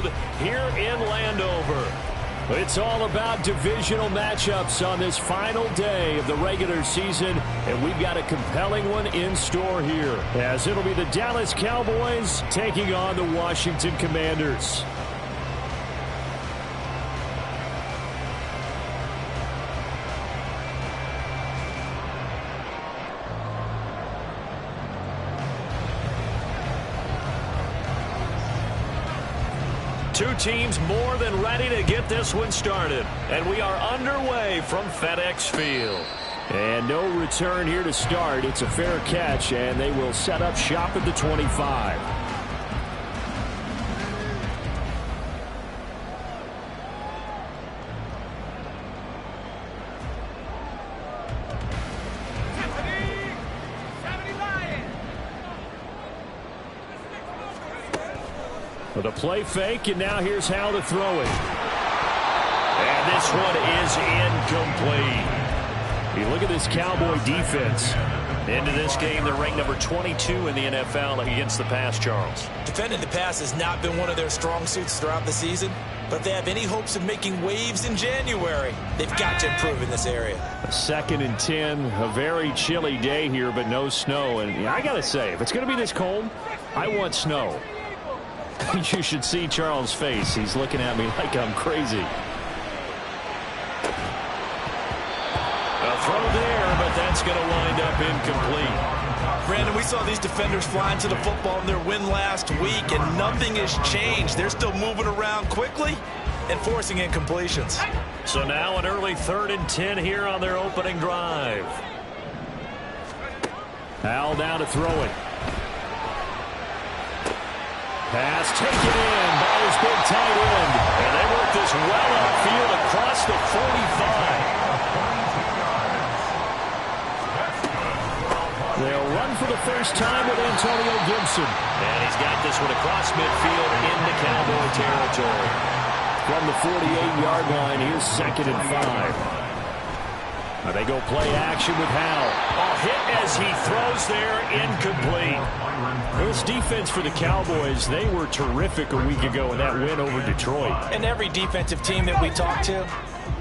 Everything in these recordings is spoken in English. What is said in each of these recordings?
Field here in Landover. It's all about divisional matchups on this final day of the regular season, and we've got a compelling one in store here, as it'll be the Dallas Cowboys taking on the Washington Commanders. Two teams more than ready to get this one started. And we are underway from FedEx Field. And no return here to start. It's a fair catch, and they will set up shop at the 25. With a play fake, and now here's how to throw it. And this one is incomplete. You look at this Cowboy defense. Into this game, they're ranked number 22 in the NFL against the pass, Charles. Defending the pass has not been one of their strong suits throughout the season, but they have any hopes of making waves in January. They've got to improve in this area. 2nd and 10, a very chilly day here, but no snow. And I got to say, if it's going to be this cold, I want snow. You should see Charles' face. He's looking at me like I'm crazy. A throw there, but that's going to wind up incomplete. Brandon, we saw these defenders flying to the football in their win last week, and nothing has changed. They're still moving around quickly and forcing incompletions. So now an early 3rd and 10 here on their opening drive. Howell down to throw it. Pass taken in by his big tight end. And they work this well upfield across the 45. They'll run for the first time with Antonio Gibson. And he's got this one across midfield into Cowboy territory. From the 48-yard line, here's 2nd and 5. Now they go play action with Howell. A hit as he throws there, incomplete. This defense for the Cowboys, they were terrific a week ago in that win over Detroit. And every defensive team that we talk to,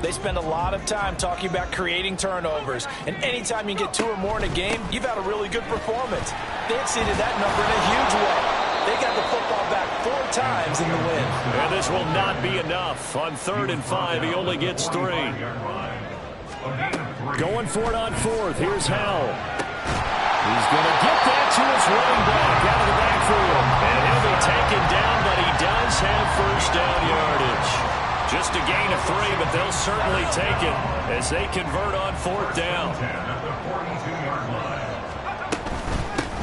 they spend a lot of time talking about creating turnovers. And anytime you get 2 or more in a game, you've had a really good performance. They exceeded that number in a huge way. They got the football back 4 times in the win. And this will not be enough. On 3rd and 5, he only gets 3. Going for it on 4th. Here's Howell. He's going to get that to his running back out of the backfield. And he'll be taken down, but he does have first down yardage. Just a gain of 3, but they'll certainly take it as they convert on 4th down.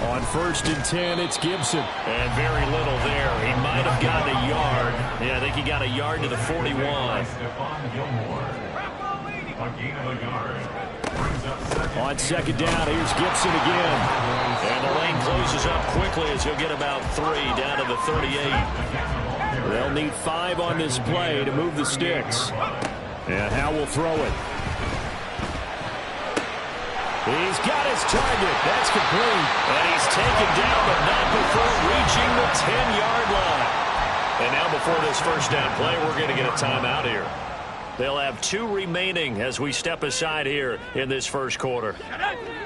On 1st and 10, it's Gibson. And very little there. He might have gotten a yard. Yeah, I think he got a yard to the 41. On 2nd down, here's Gibson again. And the lane closes up quickly as he'll get about 3 down to the 38. They'll need 5 on this play to move the sticks. And Howell will throw it. He's got his target. That's complete. And he's taken down, but not before reaching the 10-yard line. And now before this first down play, we're going to get a timeout here. They'll have 2 remaining as we step aside here in this first quarter.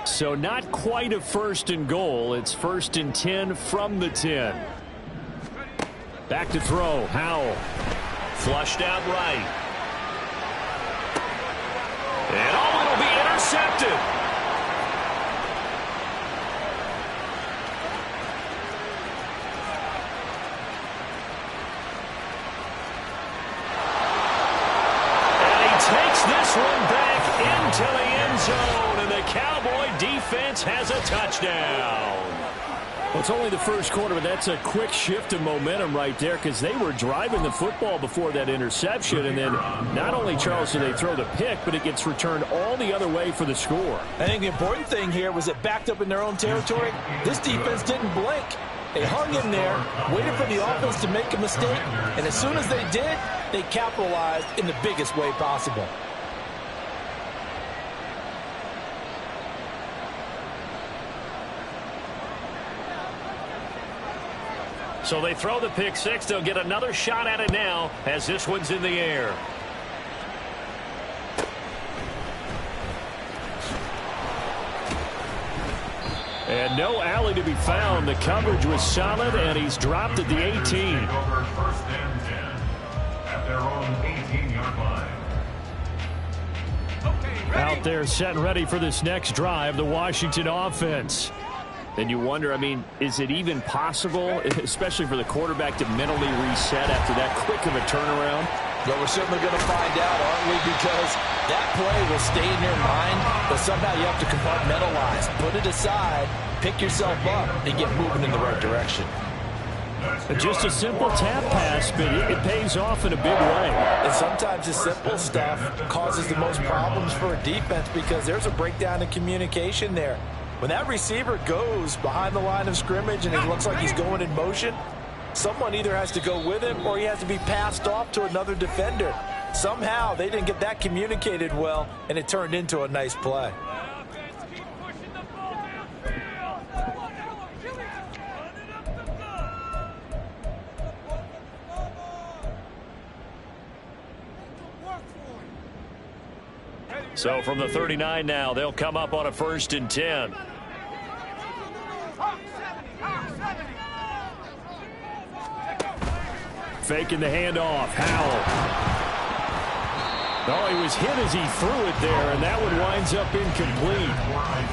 So not quite a 1st and goal. It's 1st and 10 from the 10. Back to throw. Howell. Flushed out right. And it'll be intercepted. This one back into the end zone, and the Cowboy defense has a touchdown. Well, it's only the first quarter, but that's a quick shift of momentum right there because they were driving the football before that interception, and then not only, Charles, do they throw the pick, but it gets returned all the other way for the score. I think the important thing here was it backed up in their own territory. This defense didn't blink. They hung in there, waited for the offense to make a mistake, and as soon as they did, they capitalized in the biggest way possible. So they throw the pick six. They'll get another shot at it now as this one's in the air. And no alley to be found. The coverage was solid, and he's dropped at the 18. First and 10 at their own 18-yard line. Out there set and ready for this next drive, the Washington offense. And you wonder, I mean, is it even possible, especially for the quarterback, to mentally reset after that quick of a turnaround? Well, we're certainly going to find out, aren't we? Because that play will stay in your mind, but somehow you have to compartmentalize. Put it aside, pick yourself up, and get moving in the right direction. Just a simple tap pass, but it pays off in a big way. And sometimes the simple stuff causes the most problems for a defense because there's a breakdown in communication there. When that receiver goes behind the line of scrimmage and it looks like he's going in motion, someone either has to go with him or he has to be passed off to another defender. Somehow they didn't get that communicated well, and it turned into a nice play. So from the 39 now, they'll come up on a 1st and 10. Faking the handoff. Howell. Oh, he was hit as he threw it there, and that one winds up incomplete.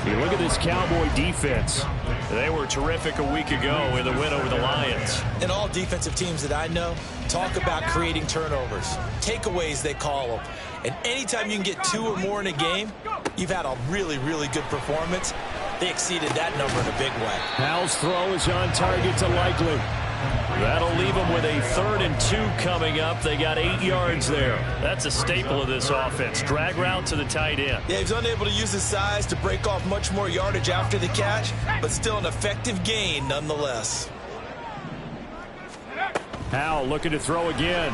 You look at this Cowboy defense. They were terrific a week ago in the win over the Lions. And all defensive teams that I know talk about creating turnovers. Takeaways, they call them. And anytime you can get 2 or more in a game, you've had a really, really good performance. They exceeded that number in a big way. Howell's throw is on target to Likely. That'll leave them with a 3rd and 2 coming up. They got 8 yards there. That's a staple of this offense. Drag route to the tight end. Yeah, he's unable to use his size to break off much more yardage after the catch, but still an effective gain nonetheless. Howell looking to throw again.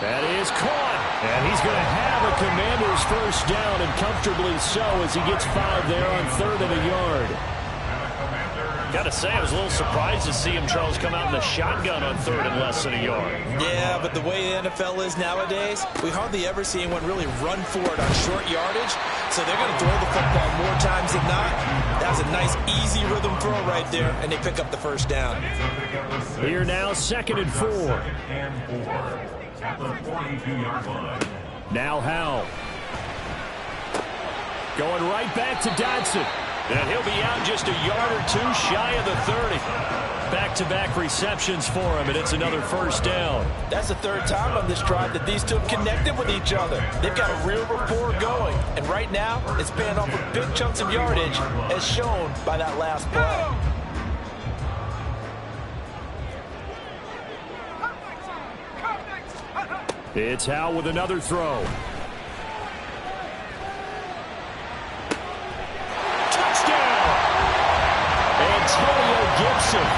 That is caught. And he's going to have a Commander's 1st down, and comfortably so as he gets 5 there on 3rd and a yard. Got to say, I was a little surprised to see him, Charles, come out in the shotgun on 3rd and less than a yard. Yeah, but the way the NFL is nowadays, we hardly ever see anyone really run for it on short yardage. So they're going to throw the football more times than not. That was a nice, easy rhythm throw right there, and they pick up the 1st down. Here now, 2nd and 4. At the 42-yard line. Now Howell. Going right back to Dodson. And he'll be out just a yard or 2 shy of the 30. Back-to-back receptions for him, and it's another 1st down. That's the 3rd time on this drive that these two have connected with each other. They've got a real rapport going. And right now, it's paying off with big chunks of yardage, as shown by that last play. It's Howell with another throw. Antonio Gibson,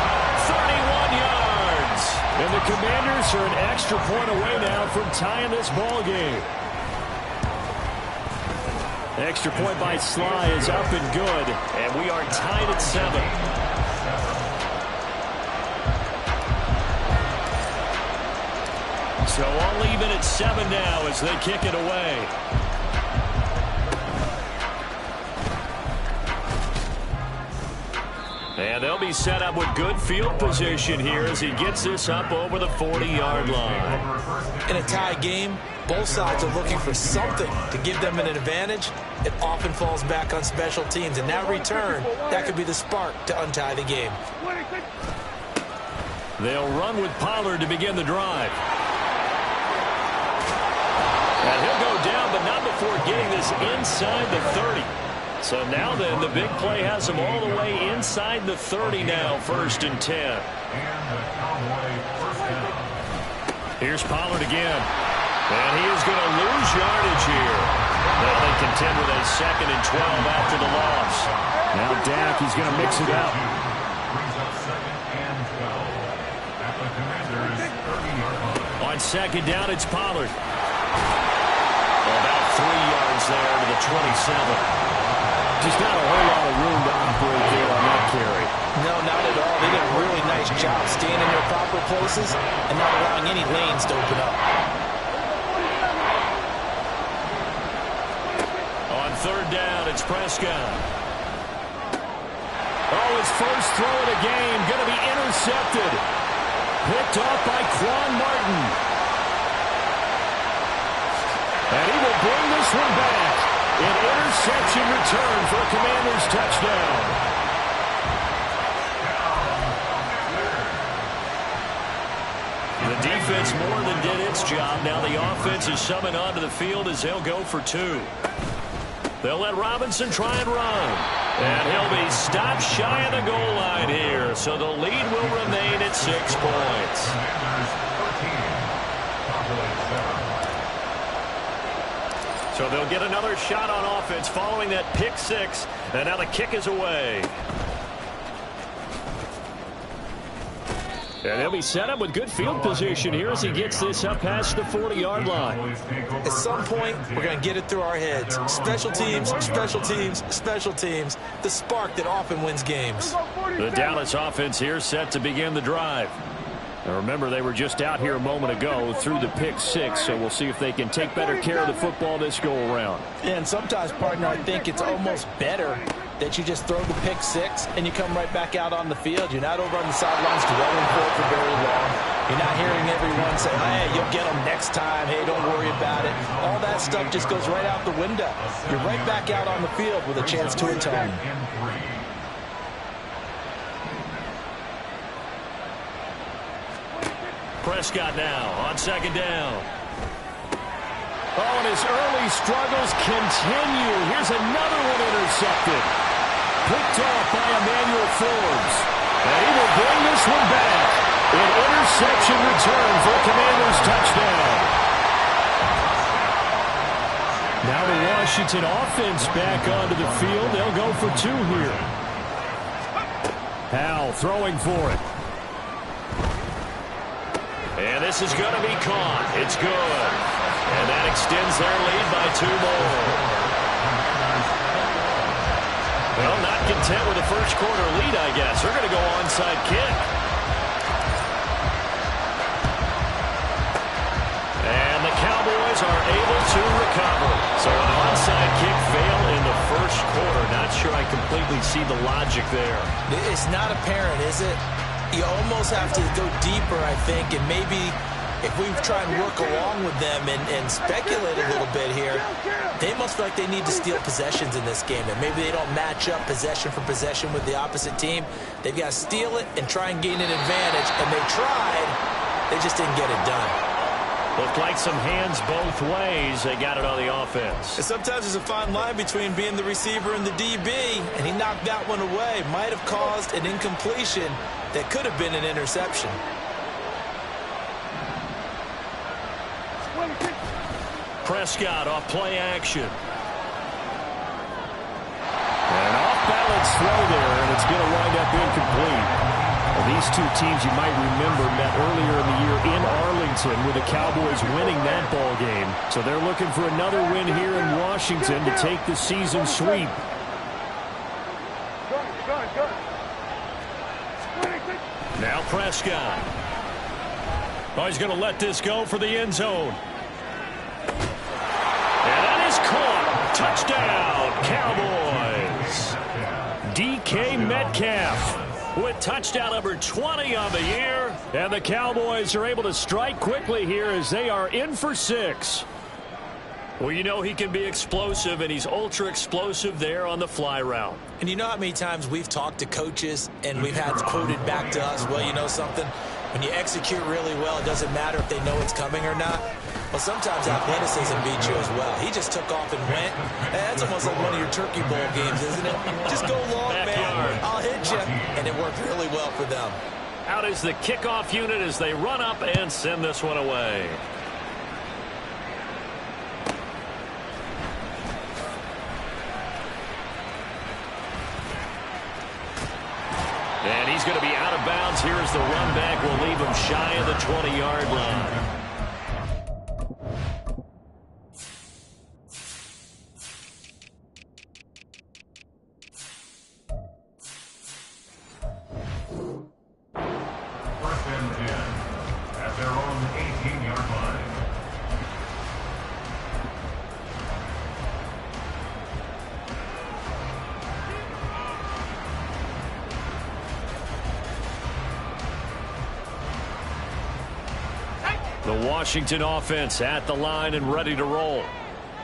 31 yards. And the Commanders are an extra point away now from tying this ball game. Extra point by Sly is up and good. And we are tied at 7. So all even at 7 now as they kick it away. And they'll be set up with good field position here as he gets this up over the 40-yard line. In a tie game, both sides are looking for something to give them an advantage. It often falls back on special teams. And that return, that could be the spark to untie the game. They'll run with Pollard to begin the drive. And he'll go down, but not before getting this inside the 30. So now then, the big play has him all the way inside the 30 now, 1st and 10. Here's Pollard again. And he is going to lose yardage here. Well, they contend with a 2nd and 12 after the loss. Now Dak, he's going to mix it up. On 2nd down, it's Pollard. About 3 yards there to the 27. Just not a whole lot of room to operate there on that that carry. No, not at all. They did a really nice job staying in their proper places and not allowing any lanes to open up. On third down, it's Prescott. Oh, his first throw of the game going to be intercepted. Picked off by Quan Martin. And he will bring this one back. An interception return for a Commanders touchdown. The defense more than did its job. Now the offense is summoned onto the field as they'll go for two. They'll let Robinson try and run. And he'll be stopped shy of the goal line here. So the lead will remain at 6 points. So they'll get another shot on offense following that pick six. And now the kick is away. And they'll be set up with good field position here as he gets this up past the 40-yard line. At some point, we're going to get it through our heads. Special teams, special teams, special teams. The spark that often wins games. The Dallas offense here set to begin the drive. Now remember, they were just out here a moment ago through the pick six, so we'll see if they can take better care of the football this go-around. And sometimes, partner, I think it's almost better that you just throw the pick six and you come right back out on the field. You're not over on the sidelines dwelling for very long. You're not hearing everyone say, hey, you'll get them next time. Hey, don't worry about it. All that stuff just goes right out the window. You're right back out on the field with a chance to atone. Prescott now on second down. Oh, and his early struggles continue. Here's another one intercepted. Picked off by Emmanuel Forbes. And he will bring this one back. An interception return for a Commanders touchdown. Now the Washington offense back onto the field. They'll go for two here. Howell throwing for it. And this is going to be caught. It's good. And that extends their lead by 2 more. Well, not content with the first quarter lead, I guess. They're going to go onside kick. And the Cowboys are able to recover. So an onside kick fail in the first quarter. Not sure I completely see the logic there. It's not apparent, is it? You almost have to go deeper, I think, and maybe if we try and work along with them and speculate a little bit here, they must feel like they need to steal possessions in this game, and maybe they don't match up possession for possession with the opposite team. They've got to steal it and try and gain an advantage, and they tried. They just didn't get it done. Looked like some hands both ways. They got it on the offense. And sometimes there's a fine line between being the receiver and the DB, and he knocked that one away. Might have caused an incompletion that could have been an interception. Prescott off play action. An off-balance throw there, and it's going to wind up incomplete. Well, these two teams, you might remember, met earlier in the year in Arlington with the Cowboys winning that ball game. So they're looking for another win here in Washington to take the season sweep. Now Prescott. Oh, he's going to let this go for the end zone. And that is caught. Touchdown, Cowboys. DK Metcalf with touchdown number 20 on the year. And the Cowboys are able to strike quickly here as they are in for 6. Well, you know he can be explosive, and he's ultra explosive there on the fly route. And you know how many times we've talked to coaches and we've had quoted back to us, well, you know something? When you execute really well, it doesn't matter if they know it's coming or not. Well, sometimes athleticism beats you as well. He just took off and went. That's almost like one of your Turkey Bowl games, isn't it? Just go long, man. I'll hit you. And it worked really well for them. Out is the kickoff unit as they run up and send this one away. And he's going to be out of bounds. Here's the run back. Will leave him shy of the 20-yard line. The Washington offense at the line and ready to roll.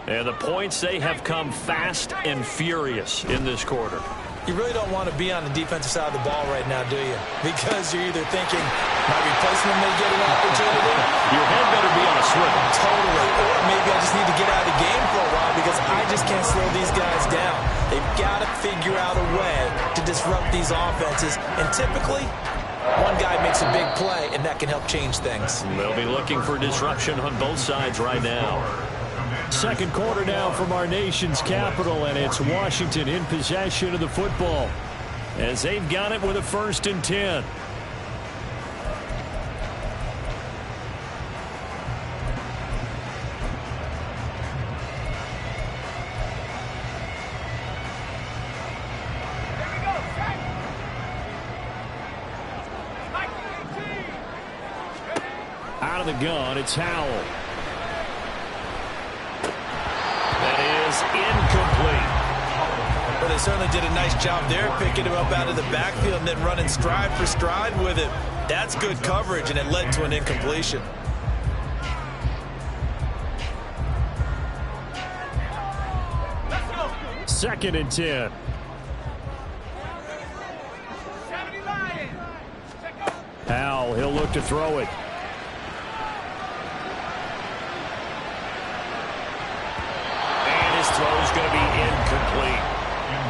And the points, they have come fast and furious in this quarter. You really don't want to be on the defensive side of the ball right now, do you? Because you're either thinking, my replacement may get an opportunity. Your head better be on a swivel. Totally. Or maybe I just need to get out of the game for a while because I just can't slow these guys down. They've got to figure out a way to disrupt these offenses. And typically, one guy makes a big play, and that can help change things. They'll be looking for disruption on both sides right now. Second quarter now from our nation's capital, and it's Washington in possession of the football as they've got it with a 1st and 10. Out of the gun, it's Howell. Incomplete. Well, they certainly did a nice job there, picking him up out of the backfield and then running stride for stride with him. That's good coverage, and it led to an incompletion. Second and 10. Howell, he'll look to throw it. Throw's going to be incomplete.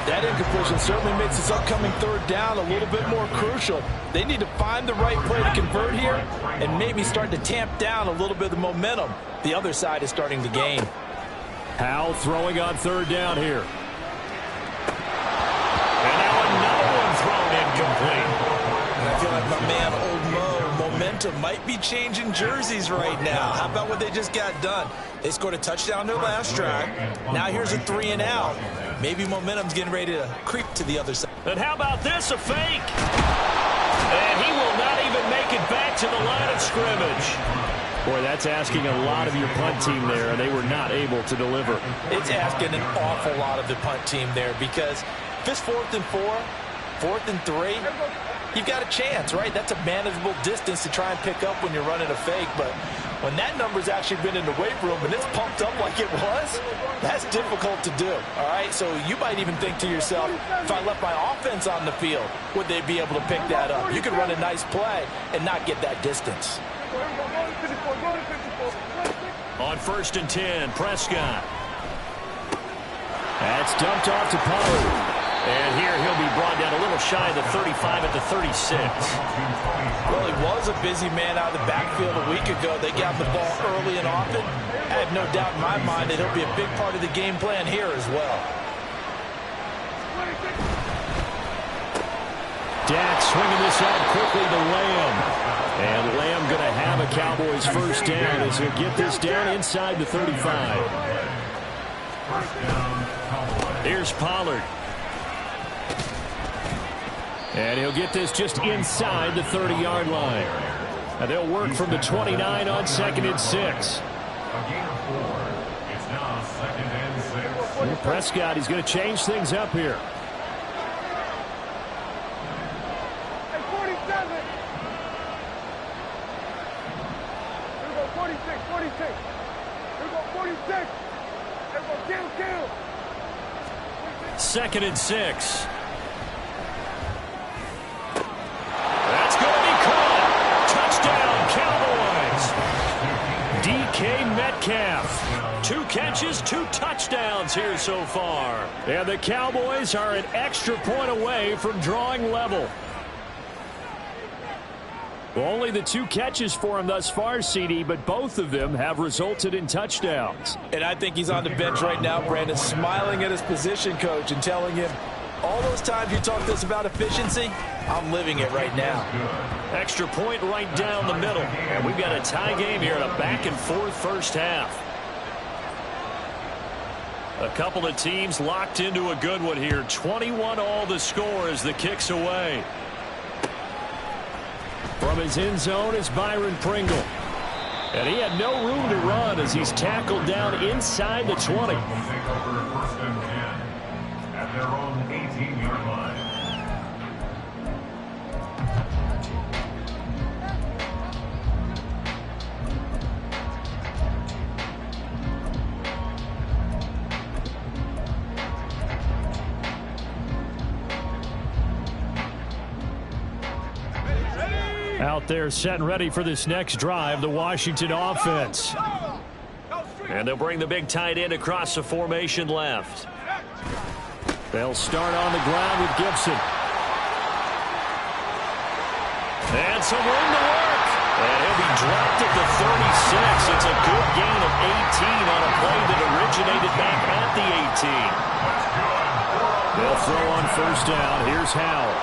That incompletion certainly makes this upcoming 3rd down a little bit more crucial. They need to find the right play to convert here and maybe start to tamp down a little bit of the momentum the other side is starting to gain. Howell throwing on 3rd down here. And now another one thrown incomplete. And I feel like my man, Old Mo, momentum might be changing jerseys right now. How about what they just got done? They scored a touchdown their last drive. Now here's a 3 and out. Maybe momentum's getting ready to creep to the other side. And how about this, a fake? And he will not even make it back to the line of scrimmage. Boy, that's asking a lot of your punt team there, and they were not able to deliver. It's asking an awful lot of the punt team there because if it's 4th and 4, 4th and 3, you've got a chance, right? That's a manageable distance to try and pick up when you're running a fake, but when that number's actually been in the weight room and it's pumped up like it was, that's difficult to do, all right? So you might even think to yourself, if I left my offense on the field, would they be able to pick that up? You could run a nice play and not get that distance. On 1st and 10, Prescott. That's dumped off to Pollard. And here he'll be brought down a little shy of the 35 at the 36. Well, he was a busy man out of the backfield a week ago. They got the ball early and often. I have no doubt in my mind that he'll be a big part of the game plan here as well. Dak swinging this out quickly to Lamb. And Lamb going to have a Cowboys 1st down as he'll get this down inside the 35. Here's Pollard. And he'll get this just inside the 30-yard line. And they'll work from the 29 on 2nd and 6. And Prescott, he's going to change things up here. Second and 6. That's going to be caught. Touchdown, Cowboys. DK Metcalf. 2 catches, 2 touchdowns here so far. And the Cowboys are an extra point away from drawing level. Only the 2 catches for him thus far, CD, but both of them have resulted in touchdowns. And I think he's on the bench right now, Brandon, smiling at his position coach and telling him, all those times you talk to us about efficiency, I'm living it right now. Extra point right down the middle. And we've got a tie game here in a back-and-forth first half. A couple of teams locked into a good one here. 21-all the score as the kick's away. From his end zone is Byron Pringle. And he had no room to run as he's tackled down inside the 20. They'll take over 1st and 10 at their own 18-yard line. Out there set and ready for this next drive, the Washington offense. And they'll bring the big tight end across the formation left. They'll start on the ground with Gibson. And some room to work. And he'll be dropped at the 36. It's a good gain of 18 on a play that originated back at the 18. They'll throw on first down. Here's Howell.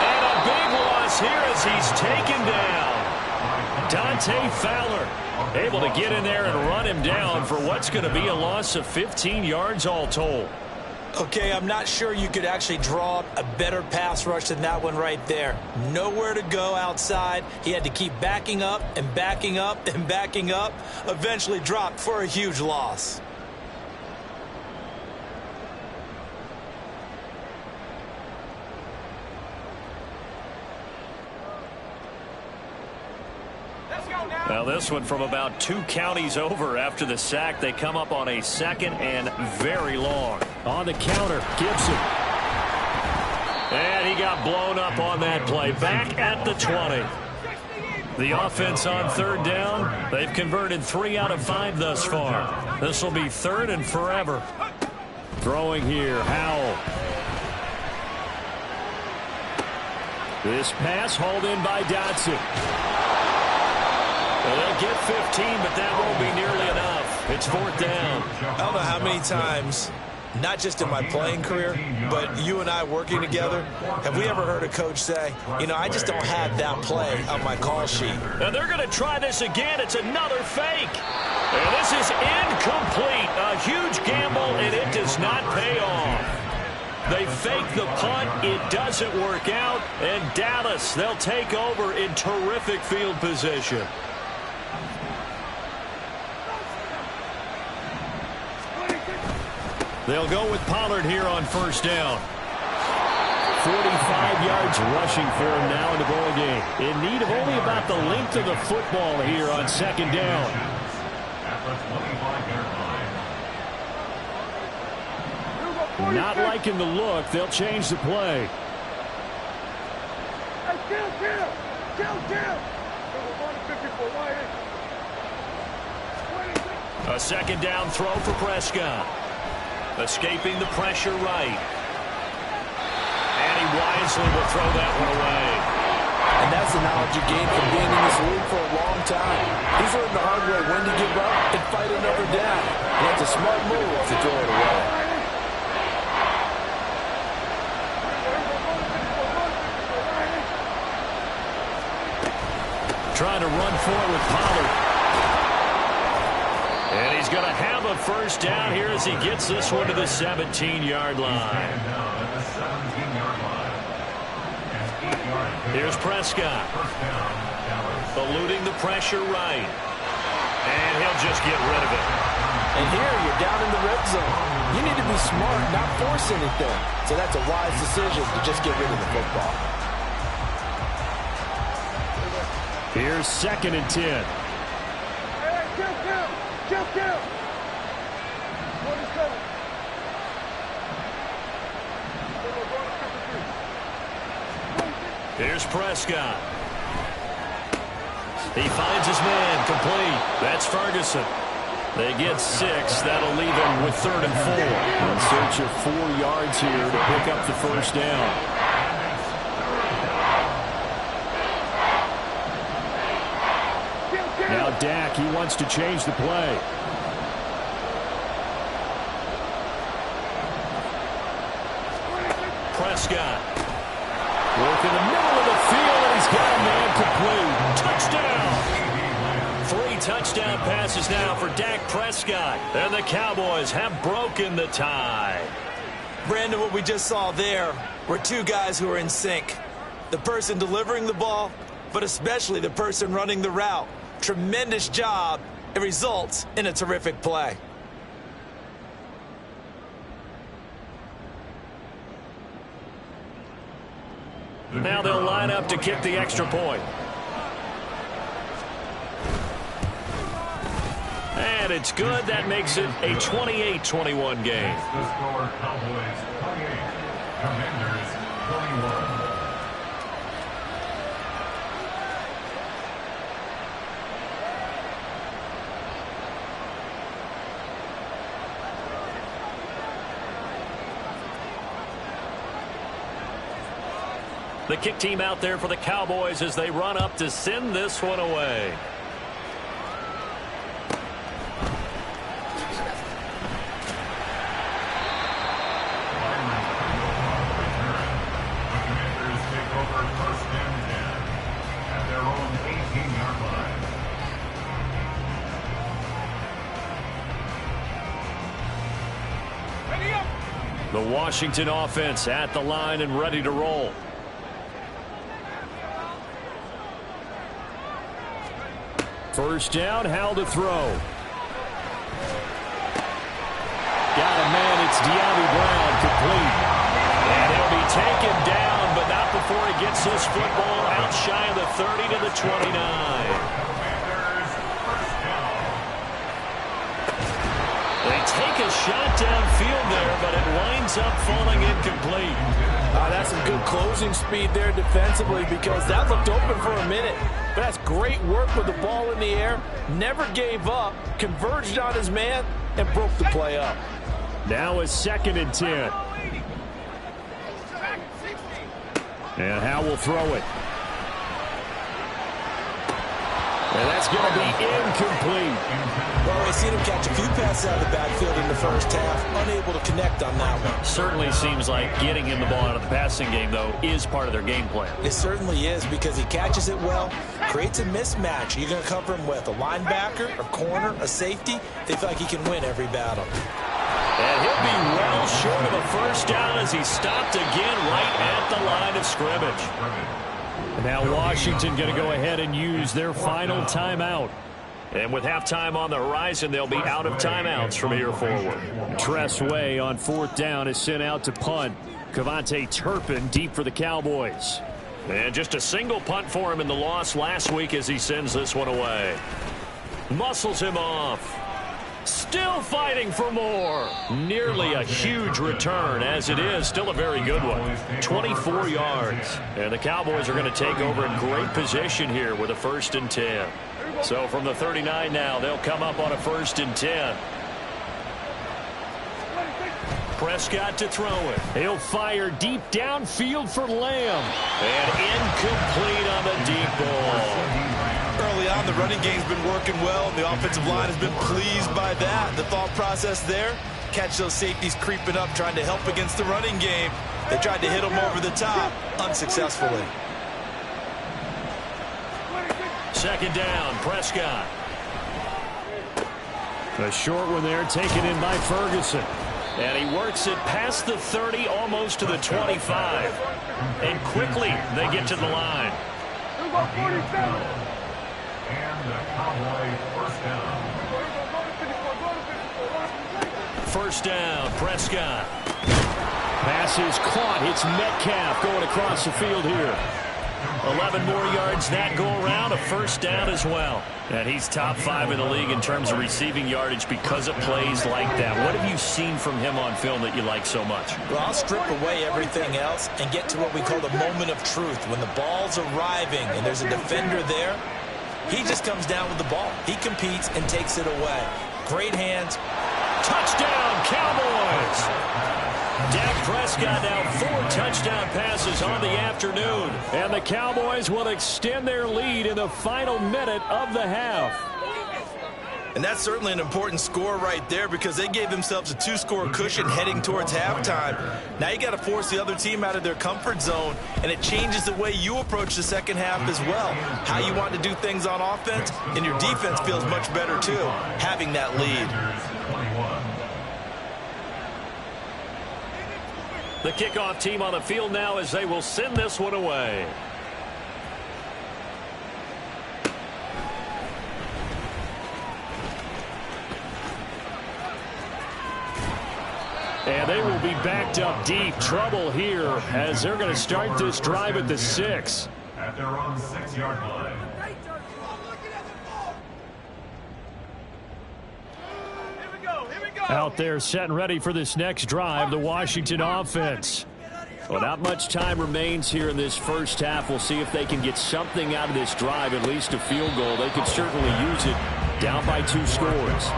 And a big loss here as he's taken down. Dante Fowler able to get in there and run him down for what's going to be a loss of 15 yards all told. Okay, I'm not sure you could actually draw up a better pass rush than that one right there. Nowhere to go outside. He had to keep backing up and backing up and backing up. Eventually dropped for a huge loss. Now this one from about 2 counties over after the sack. They come up on a 2nd and very long. On the counter, Gibson. And he got blown up on that play. Back at the 20. The offense on 3rd down. They've converted 3 out of 5 thus far. This will be 3rd and forever. Throwing here, Howell. This pass hauled in by Dotson. Well, they'll get 15, but that won't be nearly enough. It's 4th down. I don't know how many times, not just in my playing career, but you and I working together, have we ever heard a coach say, you know, I just don't have that play on my call sheet. And they're going to try this again. It's another fake. And this is incomplete. A huge gamble, and it does not pay off. They fake the punt. It doesn't work out. And Dallas, they'll take over in terrific field position. They'll go with Pollard here on first down. 45 yards rushing for him now in the ball game. In need of only about the length of the football here on 2nd down. Not liking the look. They'll change the play. A 2nd down throw for Prescott. Escaping the pressure right. And he wisely will throw that one away. And that's the knowledge you gain from being in this league for a long time. He's learned the hard way when to give up and fight another down. And it's a smart move to throw it away. Trying to run for it with Pollard. And he's going to have a first down here as he gets this one to the 17-yard line. Here's Prescott. Eluding the pressure right. And he'll just get rid of it. And here you're down in the red zone. You need to be smart, not force anything. So that's a wise decision to just get rid of the football. Here's 2nd and 10. Here's Prescott. He finds his man complete. That's Ferguson. They get 6. That'll leave him with 3rd and 4. In search of 4 yards here to pick up the first down. Now Dak, he wants to change the play. Prescott. Work in the middle of the field, and he's got a man complete. Touchdown! 3 touchdown passes now for Dak Prescott. And the Cowboys have broken the tie. Brandon, what we just saw there were 2 guys who are in sync. The person delivering the ball, but especially the person running the route. Tremendous job. It results in a terrific play. Now they'll line up to kick the extra point. And it's good. That makes it a 28-21 game. The score, Cowboys 28, Commanders 31. The kick team out there for the Cowboys as they run up to send this one away. The Washington offense at the line and ready to roll. First down, Howell to throw. Got a man, it's De'Ami Brown, complete. And he'll be taken down, but not before he gets this football out shy of the 30 to the 29. They take a shot downfield there, but it winds up falling incomplete. That's some good closing speed there defensively because that looked open for a minute. But that's great work with the ball in the air. Never gave up, converged on his man, and broke the play up. Now it's 2nd and 10. And Howell will throw it. And that's going to be incomplete. Well, we've seen him catch a few passes out of the backfield in the first half, unable to connect on that one. Certainly seems like getting him the ball out of the passing game, though, is part of their game plan. It certainly is because he catches it well, creates a mismatch. You're going to cover him with a linebacker, a corner, a safety. They feel like he can win every battle. And he'll be well short of a first down as he stopped again right at the line of scrimmage. Now Washington going to go ahead and use their final timeout. And with halftime on the horizon, they'll be out of timeouts from here forward. Tressway on 4th down is sent out to punt. Cavante Turpin deep for the Cowboys. And just a single punt for him in the loss last week as he sends this one away. Muscles him off. Still fighting for more. Nearly a huge return, as it is still a very good one. 24 yards. And the Cowboys are going to take over in great position here with a 1st and 10. So from the 39 now, they'll come up on a 1st and 10. Prescott to throw it. He'll fire deep downfield for Lamb. And incomplete on the deep ball. Early on, the running game's been working well, and the offensive line has been pleased by that. The thought process there, catch those safeties creeping up, trying to help against the running game. They tried to hit them over the top, unsuccessfully. 2nd down, Prescott. A short one there, taken in by Ferguson. And he works it past the 30, almost to the 25. And quickly, they get to the line. And the Cowboy first down. 1st down, Prescott. Pass is caught. It's Metcalf going across the field here. 11 more yards that go around, a 1st down as well. And he's top 5 in the league in terms of receiving yardage because of plays like that. What have you seen from him on film that you like so much? Well, I'll strip away everything else and get to what we call the moment of truth. When the ball's arriving and there's a defender there, he just comes down with the ball. He competes and takes it away. Great hands. Touchdown, Cowboys! Dak Prescott now 4 touchdown passes on the afternoon. And the Cowboys will extend their lead in the final minute of the half. And that's certainly an important score right there because they gave themselves a 2-score cushion heading towards halftime. Now you got to force the other team out of their comfort zone, and it changes the way you approach the second half as well. How you want to do things on offense, and your defense feels much better too, having that lead. The kickoff team on the field now as they will send this one away. And they will be backed up deep. Trouble here as they're going to start this drive at the 6. At their own 6-yard line. Out there set and ready for this next drive, the Washington offense. Well, not much time remains here in this first half. We'll see if they can get something out of this drive, at least a field goal. They could certainly use it. Down by 2 scores.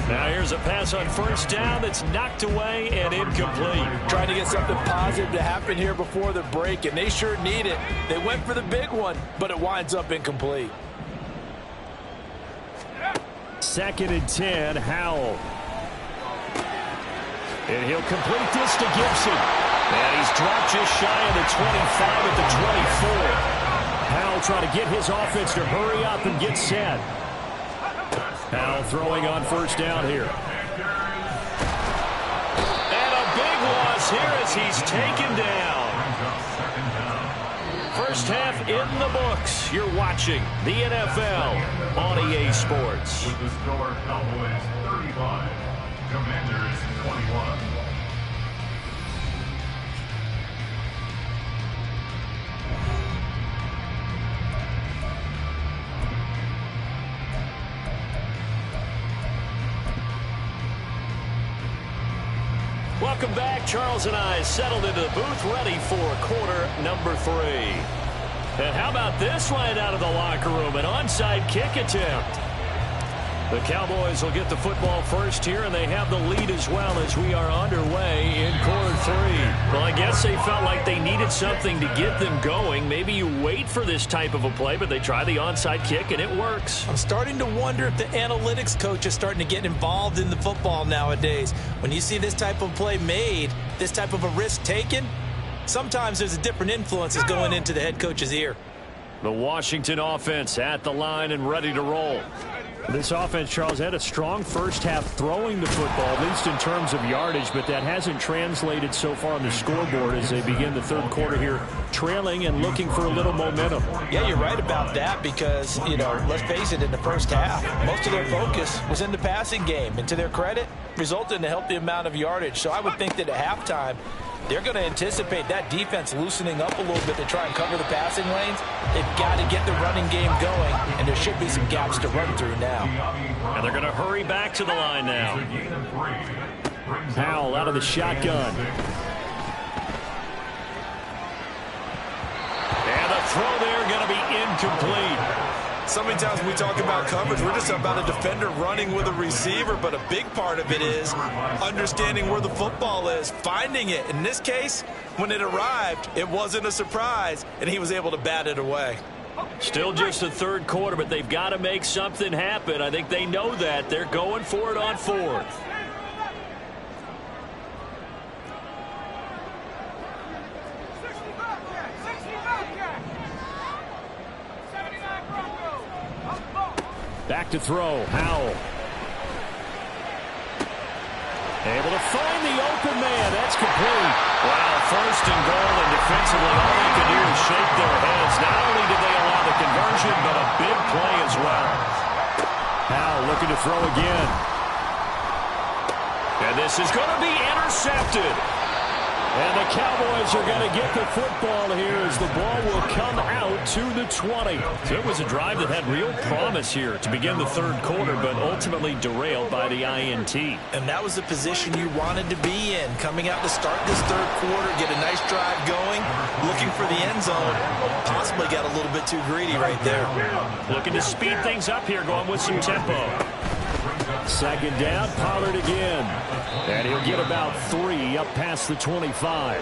Now here's a pass on first down that's knocked away and incomplete. Trying to get something positive to happen here before the break, and they sure need it. They went for the big one, but it winds up incomplete. 2nd and 10, Howell. And he'll complete this to Gibson. And he's dropped just shy of the 25 at the 24. Howell trying to get his offense to hurry up and get set. Howell throwing on first down here. And a big loss here as he's taken down. First half in the books. You're watching the NFL on EA Sports. With the score, Cowboys 35, Commanders 21. Welcome back. Charles and I settled into the booth, ready for quarter number 3. And how about this right out of the locker room? An onside kick attempt. The Cowboys will get the football first here, and they have the lead as well as we are underway in quarter 3. Well, I guess they felt like they needed something to get them going. Maybe you wait for this type of a play, but they try the onside kick, and it works. I'm starting to wonder if the analytics coach is starting to get involved in the football nowadays. When you see this type of play made, this type of a risk taken, sometimes there's a different influences going into the head coach's ear. The Washington offense at the line and ready to roll. This offense, Charles, had a strong first half throwing the football, at least in terms of yardage, but that hasn't translated so far on the scoreboard as they begin the third quarter here, trailing and looking for a little momentum. Yeah, you're right about that because, let's face it, in the first half, most of their focus was in the passing game. And to their credit, resulted in a healthy amount of yardage. So I would think that at halftime, they're going to anticipate that defense loosening up a little bit to try and cover the passing lanes. They've got to get the running game going, and there should be some gaps to run through now. And they're going to hurry back to the line now. Howell out of the shotgun. And the throw there going to be incomplete. So many times when we talk about coverage, we're just about a defender running with a receiver, but a big part of it is understanding where the football is, finding it. In this case, when it arrived, it wasn't a surprise, and he was able to bat it away. Still just the third quarter, but they've got to make something happen. I think they know that. They're going for it on fourth. Back to throw, Howell. Able to find the open man. That's complete. Wow, first and goal, and defensively, all they can do is shake their heads. Not only did they allow the conversion, but a big play as well. Howell looking to throw again. And this is going to be intercepted. And the Cowboys are going to get the football here as the ball will come out to the 20. So it was a drive that had real promise here to begin the third quarter, but ultimately derailed by the INT. And that was the position you wanted to be in. Coming out to start this third quarter, get a nice drive going, looking for the end zone. Possibly got a little bit too greedy right there. Looking to speed things up here, going with some tempo. Second down, Pollard again. And he'll get about 3 up past the 25.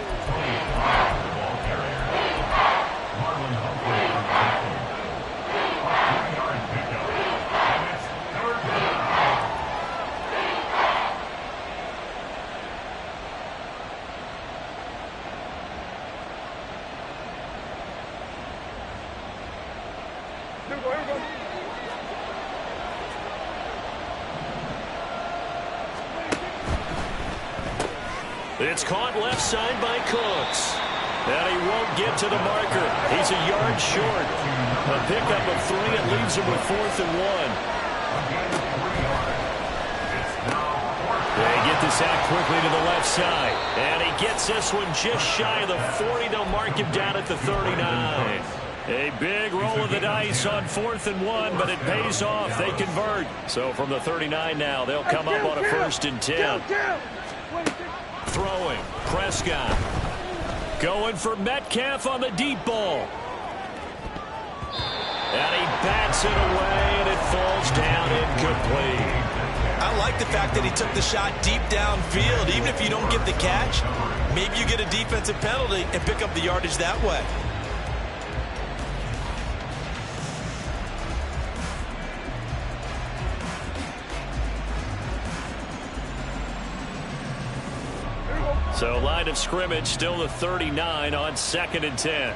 It's caught left side by Cooks. And he won't get to the marker. He's a yard short. A pickup of 3. It leaves him with 4th and 1. They get this out quickly to the left side. And he gets this one just shy of the 40. They'll mark him down at the 39. A big roll of the dice on 4th and 1, but it pays off. They convert. So from the 39 now, they'll come up on a 1st and 10. Throwing, Prescott. Going for Metcalf on the deep ball. And he bats it away, and it falls down incomplete. I like the fact that he took the shot deep downfield. Even if you don't get the catch, maybe you get a defensive penalty and pick up the yardage that way. So line of scrimmage still the 39 on 2nd and 10.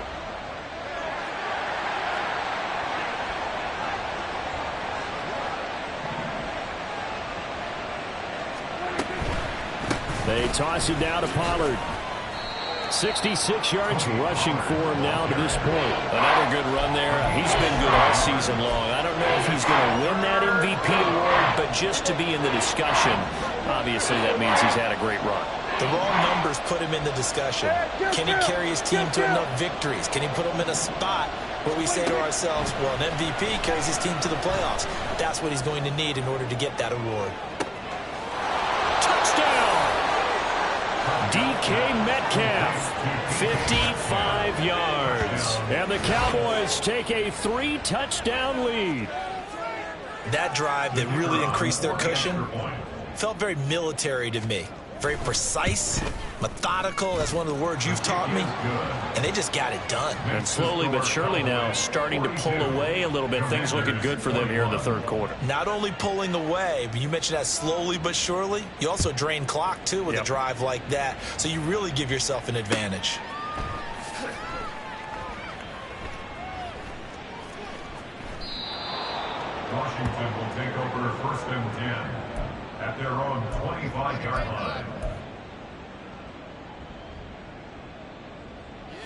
They toss it down to Pollard. 66 yards rushing for him now to this point. Another good run there. He's been good all season long. I don't know if he's going to win that MVP award, but just to be in the discussion, obviously that means he's had a great run. The wrong numbers put him in the discussion. Can he carry his team to enough victories? Can he put them in a spot where we say to ourselves, well, an MVP carries his team to the playoffs. That's what he's going to need in order to get that award. Touchdown! DK Metcalf, 55 yards. And the Cowboys take a 3-touchdown lead. That drive that really increased their cushion felt very military to me. Very precise, methodical. That's one of the words you've taught me. And they just got it done. And slowly but surely now starting to pull away a little bit. Things looking good for them here in the third quarter. Not only pulling away, but you mentioned that slowly but surely. You also drain clock, too, with a drive like that. So you really give yourself an advantage. Washington will take over 1st and 10 at their own 25-yard line.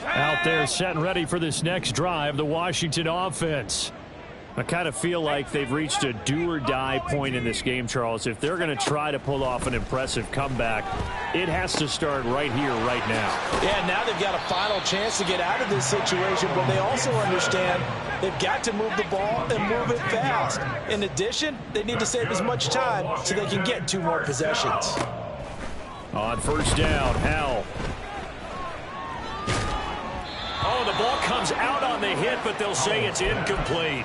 Out there set and ready for this next drive, the Washington offense. I kind of feel like they've reached a do-or-die point in this game, Charles. If they're going to try to pull off an impressive comeback, it has to start right here, right now. Yeah, now they've got a final chance to get out of this situation, but they also understand they've got to move the ball and move it fast. In addition, they need to save as much time so they can get 2 more possessions. On 1st down, Howell. Oh, the ball comes out on the hit, but they'll say it's incomplete.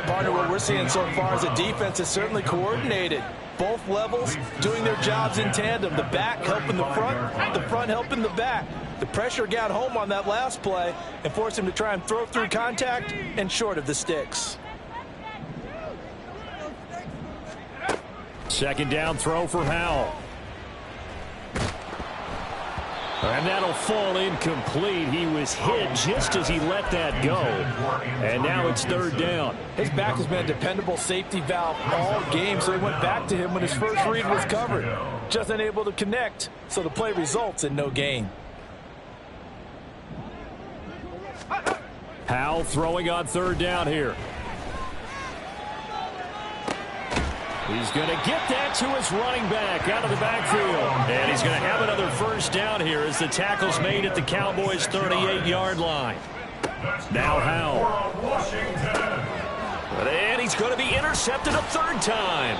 Partner, what we're seeing so far is the defense is certainly coordinated. Both levels doing their jobs in tandem. The back helping the front helping the back. The pressure got home on that last play and forced him to try and throw through contact and short of the sticks. 2nd down throw for Howell. And that'll fall incomplete. He was hit just as he let that go. And now it's 3rd down. His back has been a dependable safety valve all game, so he went back to him when his first read was covered. Just unable to connect, so the play results in no gain. Howell throwing on 3rd down here. He's going to get that to his running back out of the backfield. And he's going to have another 1st down here as the tackle's made at the Cowboys' 38-yard line. Now Howell. And he's going to be intercepted a 3rd time.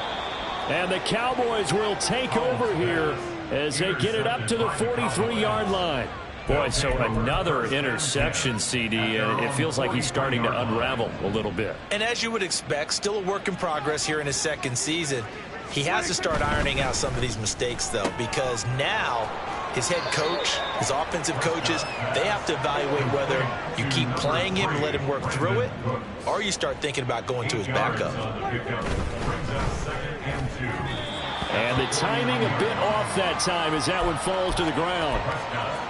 And the Cowboys will take over here as they get it up to the 43-yard line. Boy, so another interception, CD, and it feels like he's starting to unravel a little bit. And as you would expect, still a work in progress here in his 2nd season. He has to start ironing out some of these mistakes, though, because now his head coach, his offensive coaches, they have to evaluate whether you keep playing him and let him work through it, or you start thinking about going to his backup. And the timing a bit off that time as that one falls to the ground.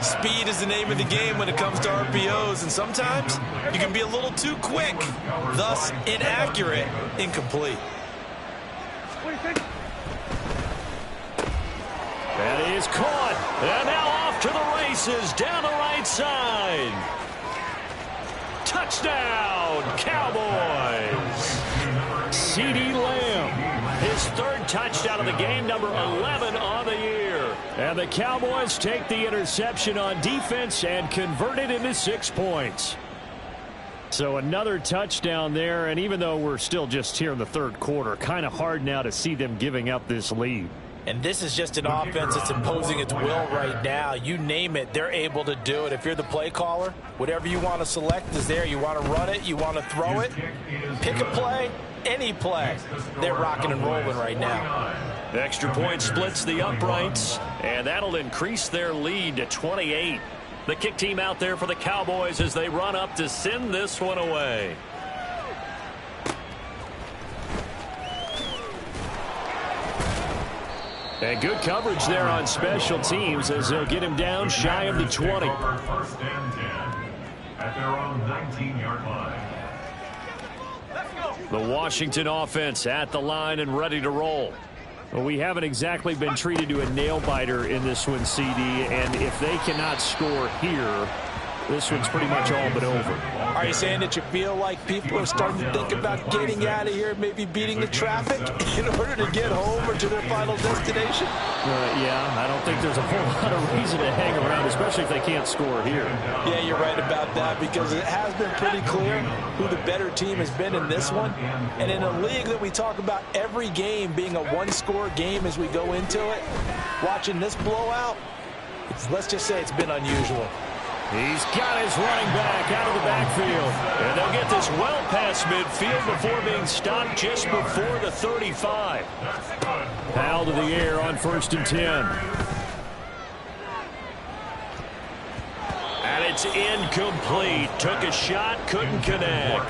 Speed is the name of the game when it comes to RPOs, and sometimes you can be a little too quick, thus inaccurate, incomplete. That is caught. And now off to the races down the right side. Touchdown, Cowboys. CeeDee Lamb, his 3rd touchdown of the game, number 11 on the year. And the Cowboys take the interception on defense and convert it into 6 points. So another touchdown there, and even though we're still just here in the 3rd quarter, kind of hard now to see them giving up this lead. And this is just an offense that's imposing its will right now. You name it, they're able to do it. If you're the play caller, whatever you want to select is there. You want to run it, you want to throw it, pick a play, any play. They're rocking and rolling right now. The extra point splits the uprights, and that'll increase their lead to 28. The kick team out there for the Cowboys as they run up to send this one away. And good coverage there on special teams as they'll get him down shy of the 20. First and 10 at their own 19-yard line. The Washington offense at the line and ready to roll. Well, we haven't exactly been treated to a nail-biter in this one, CD, and if they cannot score here, this one's pretty much all but over. Are you saying that you feel like people are starting to think about getting out of here, maybe beating the traffic in order to get home or to their final destination? Yeah, I don't think there's a whole lot of reason to hang around, especially if they can't score here. Yeah, you're right about that, because it has been pretty clear who the better team has been in this one. And in a league that we talk about every game being a one-score game as we go into it, watching this blowout, let's just say it's been unusual. He's got his running back out of the backfield. And they'll get this well past midfield before being stopped just before the 35. Foul to the air on 1st and 10. And it's incomplete. Took a shot, couldn't connect.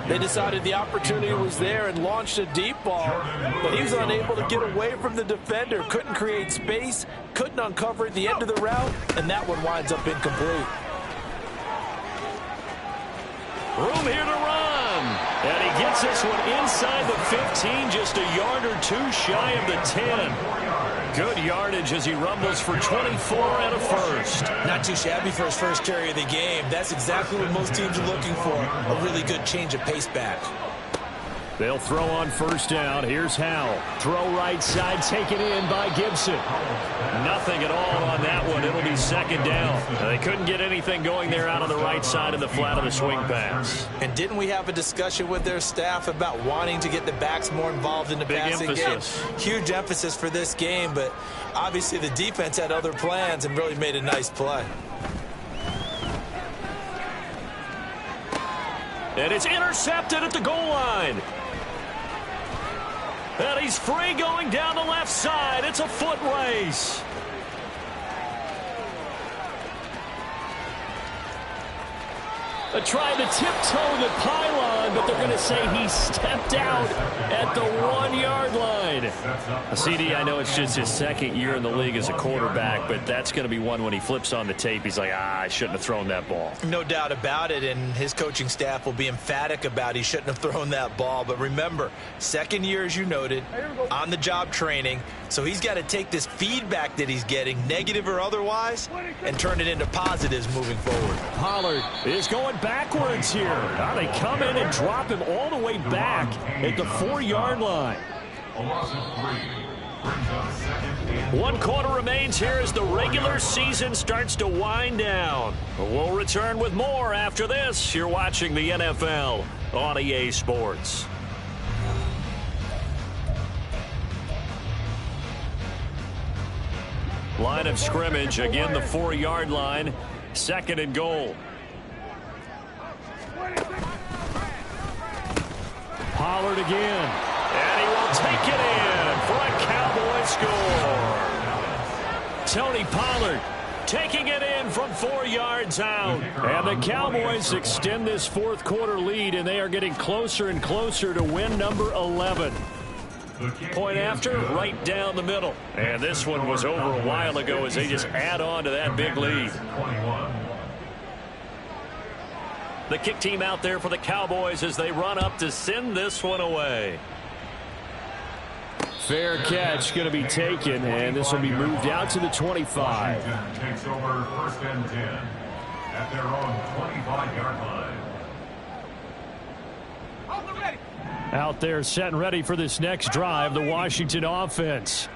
They decided the opportunity was there and launched a deep ball, but he was unable to get away from the defender, couldn't create space, couldn't uncover at the end of the route, and that one winds up incomplete. Room here to run. And he gets this one inside the 15, just a yard or two shy of the 10. Good yardage as he rumbles for 24 and a first. Not too shabby for his first carry of the game. That's exactly what most teams are looking for, a really good change of pace back. They'll throw on 1st down. Here's Howell. Throw right side, taken in by Gibson. Nothing at all on that one. It'll be 2nd down. They couldn't get anything going there out on the right side of the flat of the swing pass. And didn't we have a discussion with their staff about wanting to get the backs more involved in the passing game? Huge emphasis for this game, but obviously the defense had other plans and really made a nice play. And it's intercepted at the goal line. And he's free going down the left side. It's a foot race. They're trying to tiptoe the pylon, but they're going to say he stepped out at the 1-yard line. CD, I know it's just his 2nd year in the league as a quarterback, but that's going to be one when he flips on the tape. He's like, I shouldn't have thrown that ball. No doubt about it, and his coaching staff will be emphatic about he shouldn't have thrown that ball. But remember, 2nd year, as you noted, on-the-job training, so he's got to take this feedback that he's getting, negative or otherwise, and turn it into positives moving forward. Pollard is going backwards here. Now they come in and drop him all the way back at the 4-yard line. 1 quarter remains here as the regular season starts to wind down. We'll return with more after this. You're watching the NFL on EA Sports. Line of scrimmage, again the 4-yard line, 2nd and goal. Pollard again. And he will take it in for a Cowboy score. Tony Pollard taking it in from 4 yards out. And the Cowboys extend this 4th quarter lead, and they are getting closer and closer to win number 11. Point after, right down the middle. And this one was over a while ago as they just add on to that big lead. The kick team out there for the Cowboys as they run up to send this one away. Fair catch going to be taken, and this will be moved out to the 25. Takes over 1st and 10 at their own 25-yard line. Out there set and ready for this next drive, the Washington offense.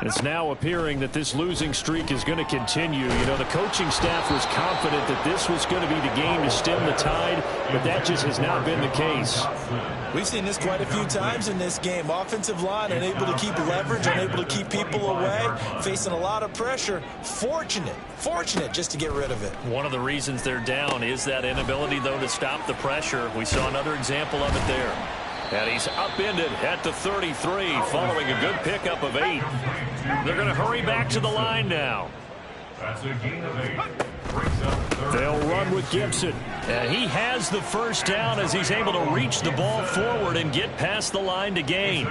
It's now appearing that this losing streak is going to continue. You know, the coaching staff was confident that this was going to be the game to stem the tide, but that just has not been the case. We've seen this quite a few times in this game. Offensive line unable to keep leverage, unable to keep people away, facing a lot of pressure. Fortunate just to get rid of it. One of the reasons they're down is that inability, though, to stop the pressure. We saw another example of it there. And he's upended at the 33 following a good pickup of 8. They're going to hurry back to the line now. That's a gain of 8. They'll run with Gibson. And he has the first down as he's able to reach the ball forward and get past the line to gain.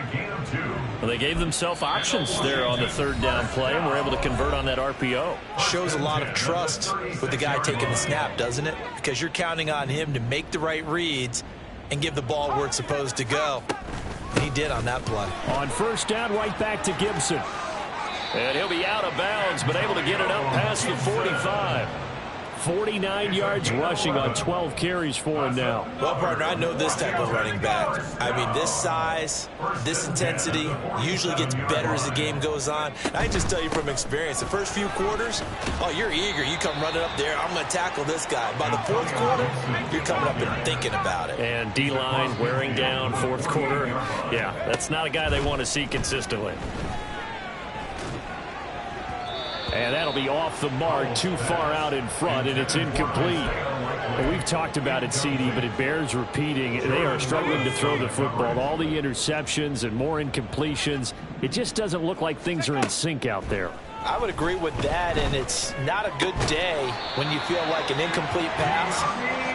Well, they gave themselves options there on the third down play and were able to convert on that RPO. Shows a lot of trust with the guy taking the snap, doesn't it? Because you're counting on him to make the right reads and give the ball where it's supposed to go. And he did on that play. On first down, right back to Gibson. And he'll be out of bounds, but able to get it up past the 45. 49 yards rushing on 12 carries for him now. Well, partner, I know this type of running back. I mean, this size, this intensity usually gets better as the game goes on. I just tell you from experience, the first few quarters, oh, you're eager. You come running up there, I'm going to tackle this guy. By the fourth quarter, you're coming up and thinking about it. And D-line wearing down fourth quarter. Yeah, that's not a guy they want to see consistently. And that'll be off the mark, too far out in front, and it's incomplete. And we've talked about it, CD, but it bears repeating. They are struggling to throw the football. All the interceptions and more incompletions. It just doesn't look like things are in sync out there. I would agree with that, and it's not a good day when you feel like an incomplete pass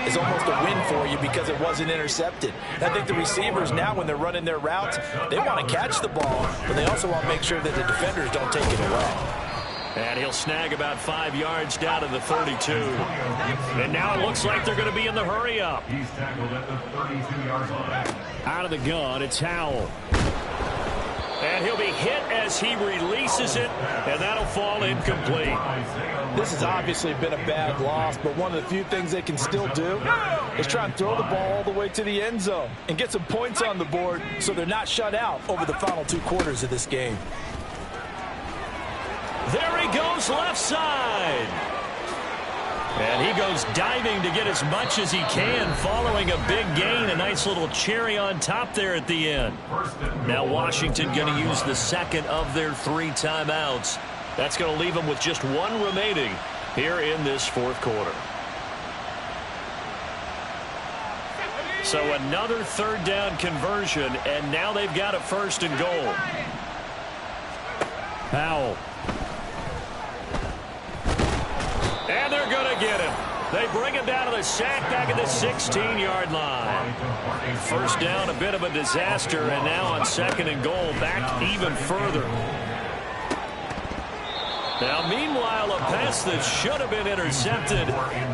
is almost a win for you because it wasn't intercepted. And I think the receivers now, when they're running their routes, they want to catch the ball, but they also want to make sure that the defenders don't take it away. And he'll snag about 5 yards down to the 32. And now it looks like they're going to be in the hurry-up. He's tackled at the 32-yard line. Out of the gun, it's Howell. And he'll be hit as he releases it, and that'll fall incomplete. This has obviously been a bad loss, but one of the few things they can still do is try and throw the ball all the way to the end zone and get some points on the board so they're not shut out over the final 2 quarters of this game. There he goes left side. And he goes diving to get as much as he can following a big gain. A nice little cherry on top there at the end. Now Washington going to use the second of their 3 timeouts. That's going to leave them with just 1 remaining here in this fourth quarter. So another third down conversion, and now they've got a first and goal. Howell. And they're going to get him. They bring him down to the sack back at the 16-yard line. First down, a bit of a disaster, and now on second and goal, back even further. Now, meanwhile, a pass that should have been intercepted,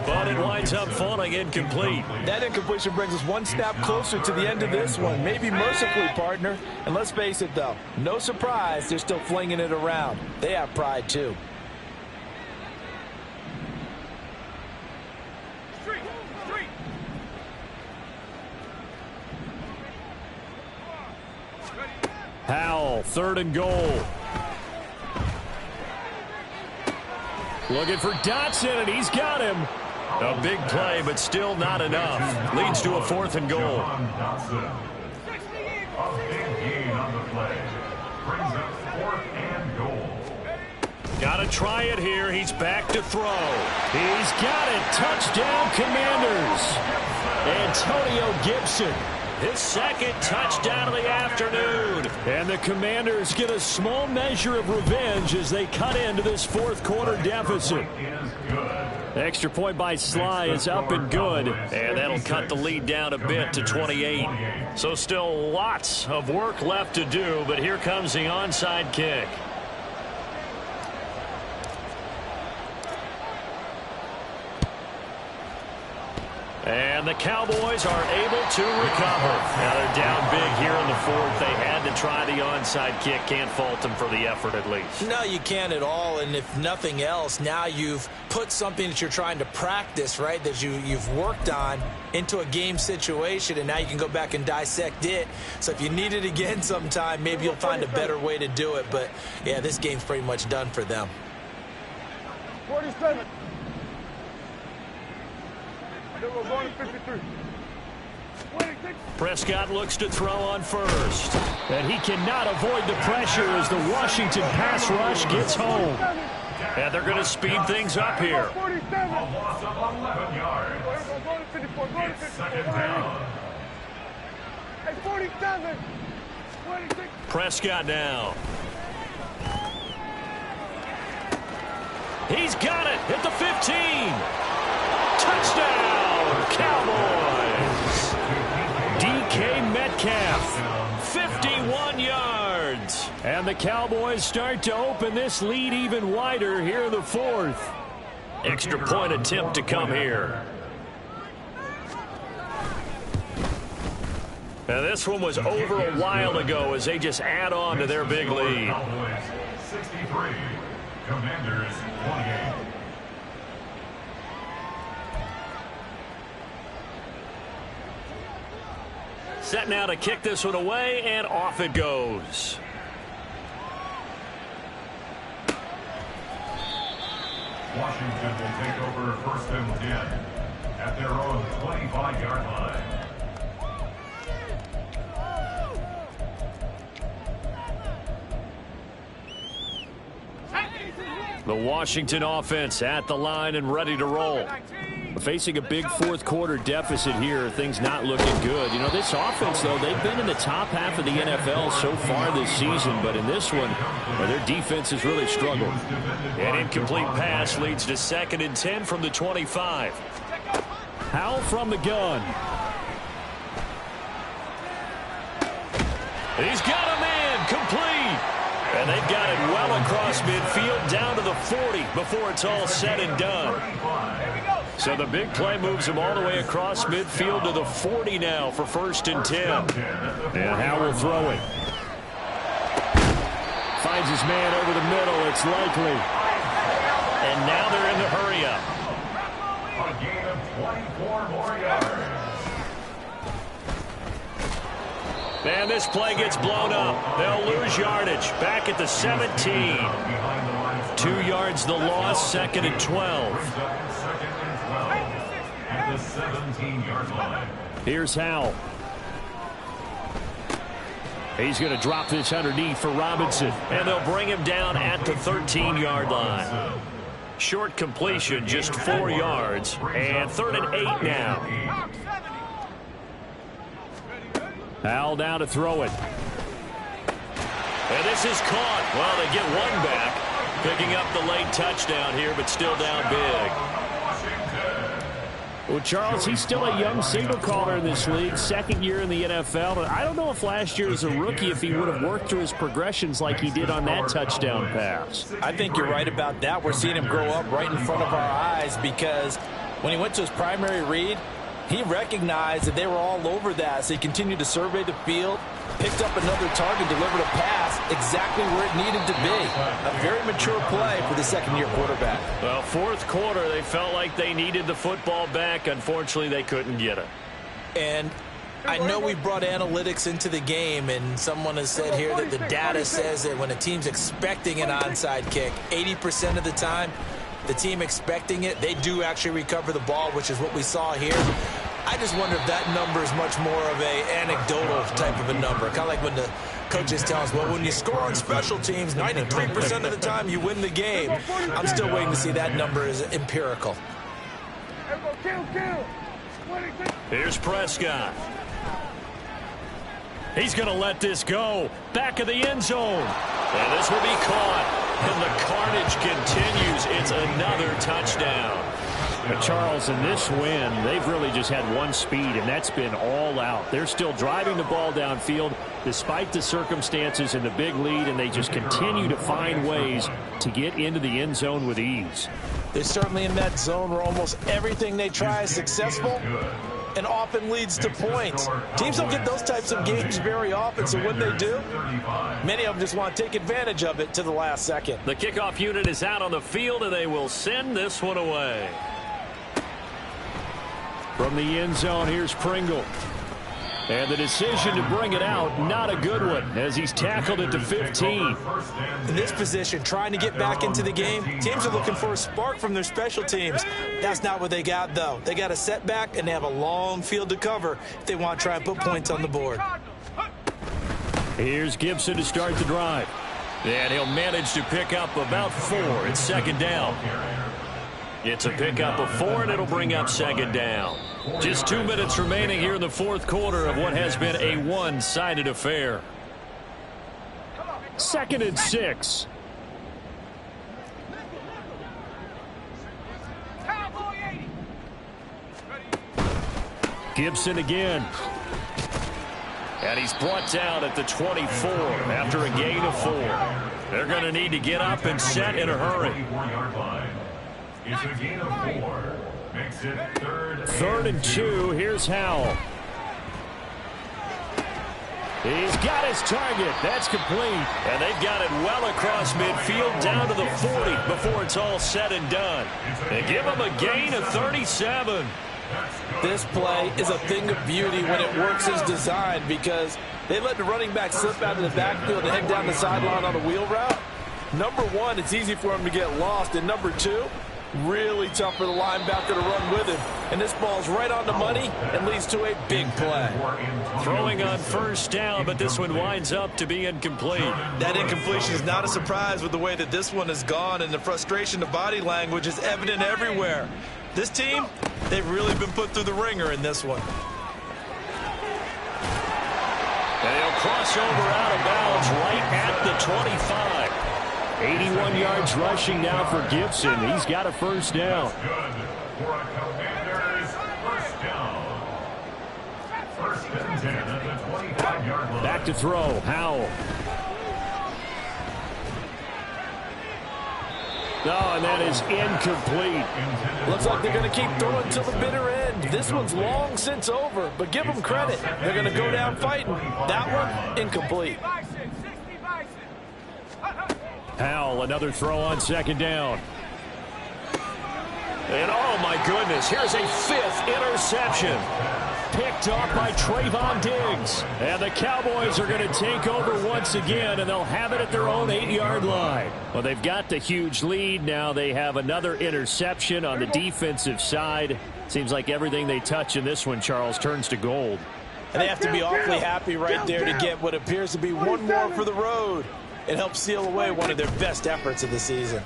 but it winds up falling incomplete. That incompletion brings us 1 snap closer to the end of this one. Maybe mercifully, partner. And let's face it, though, no surprise, they're still flinging it around. They have pride, too. Howell, third and goal. Looking for Dotson, and he's got him. A big play, but still not enough. Leads to a fourth and goal. A big gain on the play. Brings up 4th and goal. Got to try it here. He's back to throw. He's got it. Touchdown, Commanders. Antonio Gibson. His second touchdown of the afternoon. And the Commanders get a small measure of revenge as they cut into this fourth quarter deficit. Extra point by Sly is up and good. And that'll cut the lead down a bit to 28. So still lots of work left to do, but here comes the onside kick. And the Cowboys are able to recover. Now they're down big here in the fourth. They had to try the onside kick. Can't fault them for the effort at least. No, you can't at all. And if nothing else, now you've put something that you're trying to practice, right, that you've worked on into a game situation, and now you can go back and dissect it. So if you need it again sometime, maybe you'll find a better way to do it. But, yeah, this game's pretty much done for them. 47. Then we're going to 53. Prescott looks to throw on first. And he cannot avoid the pressure as the Washington pass rush gets home. And they're going to speed things up here. A loss of 11 yards. It's second down. 47. Prescott now. He's got it at the 15. Touchdown, Cowboys. DK Metcalf, 51 yards. And the Cowboys start to open this lead even wider here in the fourth. Extra point attempt to come here. Now this one was over a while ago as they just add on to their big lead. Cowboys 63, Commanders 28. Set now to kick this one away, and off it goes. Washington will take over first and 10 at their own 25-yard line. The Washington offense at the line and ready to roll. Facing a big fourth quarter deficit here, things not looking good. You know, this offense, though, they've been in the top half of the NFL so far this season, but in this one, their defense has really struggled. An incomplete pass leads to 2nd and 10 from the 25. Howell from the gun. He's got a man complete. And they've got it well across midfield down to the 40 before it's all said and done. So the big play moves him all the way across midfield to the 40 now for 1st and 10. And Howell will throw it. Finds his man over the middle. It's likely. And now they're in the hurry up. A gain of 24 more yards. And this play gets blown up. They'll lose yardage. Back at the 17. 2 yards the loss, 2nd and 12. At the 17-yard line. Here's Howell. He's going to drop this underneath for Robinson. And they'll bring him down at the 13-yard line. Short completion, just 4 yards. And 3rd and 8 now. Howell down to throw it. And this is caught. Well, they get one back. Picking up the late touchdown here, but still down big. Well, Charles, he's still a young signal caller in this league, 2nd year in the NFL. And I don't know if last year as a rookie if he would have worked through his progressions like he did on that touchdown pass. I think you're right about that. We're seeing him grow up right in front of our eyes because when he went to his primary read, he recognized that they were all over that, so he continued to survey the field, picked up another target, delivered a pass exactly where it needed to be. A very mature play for the 2nd-year quarterback. Well, 4th quarter, they felt like they needed the football back. Unfortunately, they couldn't get it. And I know we brought analytics into the game, and someone has said here that the data says that when a team's expecting an onside kick, 80% of the time, the team expecting it, they do actually recover the ball, which is what we saw here. I just wonder if that number is much more of a anecdotal type of a number. Kind of like when the coaches tell us, well, when you score on special teams, 93% of the time you win the game. I'm still waiting to see that number is empirical. Here's Prescott. He's going to let this go. Back of the end zone. And this will be caught. And the carnage continues. It's another touchdown. But Charles, in this win, they've really just had one speed, and that's been all out. They're still driving the ball downfield despite the circumstances and the big lead, and they just continue to find ways to get into the end zone with ease. They're certainly in that zone where almost everything they try is successful. and often leads to points. Teams don't get those types of games very often, so when they do, many of them just want to take advantage of it to the last second. The kickoff unit is out on the field, and they will send this one away. From the end zone, here's Pringle. And the decision to bring it out, not a good one, as he's tackled it to 15. In this position, trying to get back into the game, teams are looking for a spark from their special teams. That's not what they got, though. They got a setback, and they have a long field to cover if they want to try and put points on the board. Here's Gibson to start the drive. And he'll manage to pick up about 4. It's second down. It's a pickup of 4, and it'll bring up second down. Just 2 minutes remaining here in the fourth quarter of what has been a one-sided affair. 2nd and 6. Gibson again. And he's brought down at the 24 after a gain of 4. They're going to need to get up and set in a hurry. It's a gain of 4. Makes it 3rd and 2. Here's Howell. He's got his target. That's complete. And they've got it well across midfield down to the 40 before it's all said and done. They give him a gain of 37. This play is a thing of beauty when it works as designed, because they let the running back slip out of the backfield and head down the sideline on a wheel route. Number one, it's easy for him to get lost. And number two, really tough for the linebacker to run with him. And this ball's right on the money and leads to a big play. Throwing on first down, but this one winds up to be incomplete. That incompletion is not a surprise with the way that this one has gone, and the frustration of body language is evident everywhere. This team, they've really been put through the ringer in this one. And he'll cross over out of bounds right at the 25. 81 yards rushing now for Gibson. He's got a first down. good for a Commander's first down. 1st and 10 at the 25-yard line. Back to throw. Howell. Oh, and that is incomplete. Looks like they're going to keep throwing till the bitter end. This one's long since over, but give them credit. They're going to go down fighting. That one, incomplete. Howell, another throw on 2nd down. And oh my goodness, here's a 5th interception. Picked off by Trayvon Diggs. And the Cowboys are going to take over once again, and they'll have it at their own 8-yard line. Well, they've got the huge lead. Now they have another interception on the defensive side. Seems like everything they touch in this one, Charles, turns to gold. And they have to be awfully happy right there to get what appears to be one more for the road. It helps seal away one of their best efforts of the season.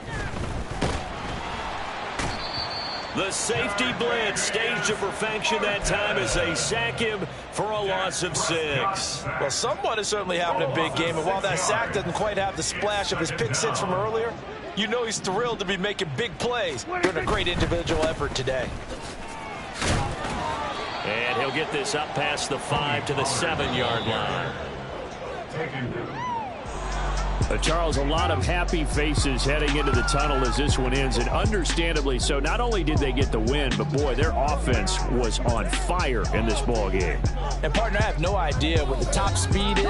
The safety blitz staged to perfection that time as they sack him for a loss of 6. Well, someone is certainly having a big game, and while that sack doesn't quite have the splash of his pick six from earlier, you know he's thrilled to be making big plays during a great individual effort today. And he'll get this up past the 5 to the 7-yard line. Charles, a lot of happy faces heading into the tunnel as this one ends, and understandably so. Not only did they get the win, but boy, their offense was on fire in this ball game. And partner, I have no idea what the top speed is.